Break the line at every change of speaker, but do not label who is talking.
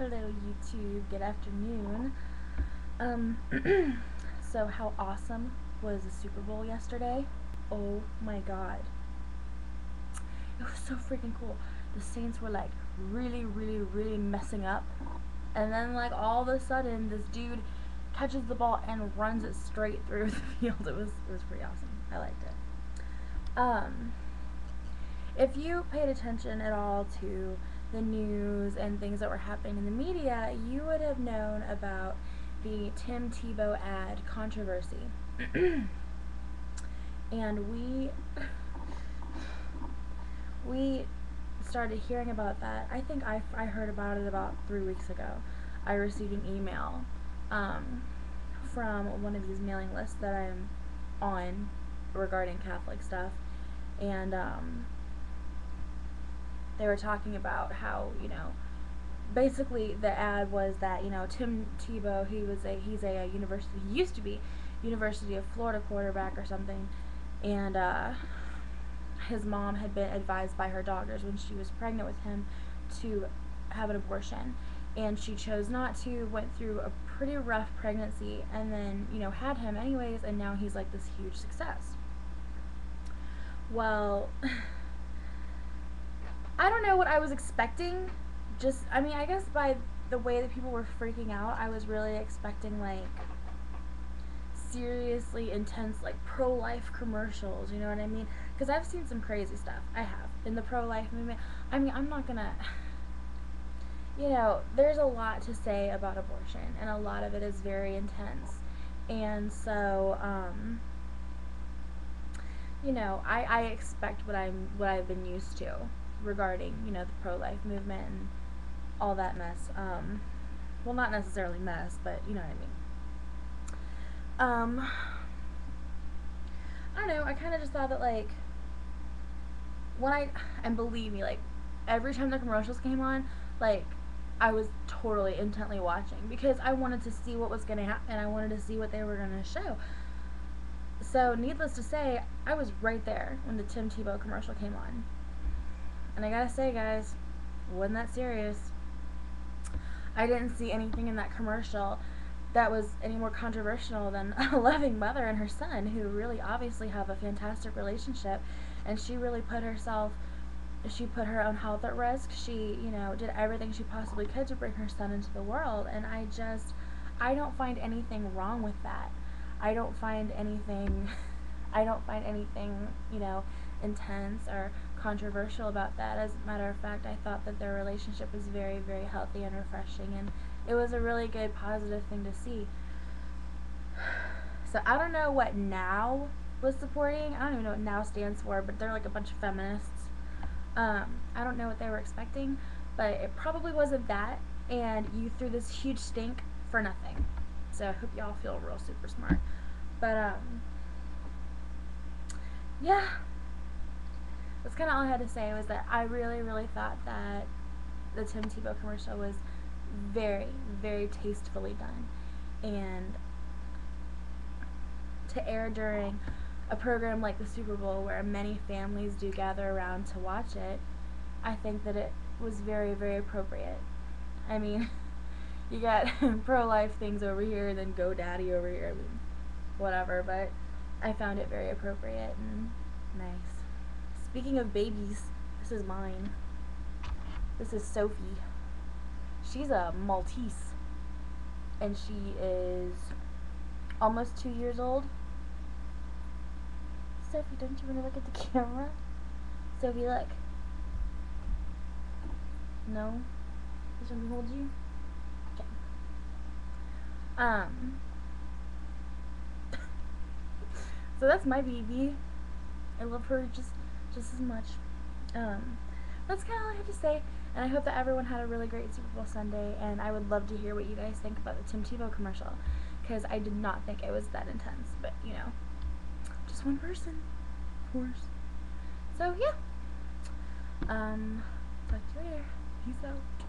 Hello YouTube, good afternoon. Um, so how awesome was the Super Bowl yesterday? Oh my god. It was so freaking cool. The Saints were like really messing up. And then like all of a sudden this dude catches the ball and runs it straight through the field. It was pretty awesome. I liked it. If you paid attention at all to the news and things that were happening in the media, you would have known about the Tebow ad controversy. And we started hearing about that. I think I heard about it about 3 weeks ago. I received an email from one of these mailing lists that I'm on regarding Catholic stuff, and they were talking about how, basically the ad was that, Tim Tebow, he's a university, he used to be University of Florida quarterback or something, and his mom had been advised by her doctors when she was pregnant with him to have an abortion, and she chose not to, went through a pretty rough pregnancy, and then, had him anyways, and now he's like this huge success. Well, I don't know what I was expecting. I guess by the way that people were freaking out, I was really expecting like seriously intense like pro-life commercials, you know what I mean? Because I've seen some crazy stuff. I have in the pro-life movement. I'm not gonna, there's a lot to say about abortion, and a lot of it is very intense, and so I expect what I've been used to regarding, the pro-life movement and all that mess. Well, not necessarily mess, but you know what I mean. I don't know, I kind of just thought that, like, and believe me, like, every time the commercials came on, like, I was totally intently watching, because I wanted to see what was going to happen. I wanted to see what they were going to show. So, needless to say, I was right there when the Tim Tebow commercial came on. And I gotta say, guys, wasn't that serious. I didn't see anything in that commercial that was any more controversial than a loving mother and her son, who really obviously have a fantastic relationship, and she really put her own health at risk. She, did everything she possibly could to bring her son into the world, and I don't find anything wrong with that. I don't find anything, intense or controversial about that. As a matter of fact, I thought that their relationship was very, very healthy and refreshing, and it was a really good, positive thing to see. So I don't know what NOW was supporting. I don't even know what NOW stands for, but they're like a bunch of feminists. I don't know what they were expecting, but it probably wasn't that, and you threw this huge stink for nothing. So I hope y'all feel real super smart. But yeah, that's kind of all I had to say, was that I really thought that the Tim Tebow commercial was very, very tastefully done, and to air during a program like the Super Bowl, where many families do gather around to watch it, I think that it was very, very appropriate. I mean, you got pro-life things over here, then GoDaddy over here, I mean, whatever, but I found it very appropriate and nice. Speaking of babies, this is mine. This is Sophie. She's a Maltese, and she is almost 2 years old. Sophie, don't you want to look at the camera? Sophie, look. No? Does somebody hold you? Okay. So that's my baby. I love her just as much. That's kind of all I have to say, and I hope that everyone had a really great Super Bowl Sunday, and I would love to hear what you guys think about the Tim Tebow commercial, because I did not think it was that intense, but, just one person, of course. So, yeah. Talk to you later. Peace out.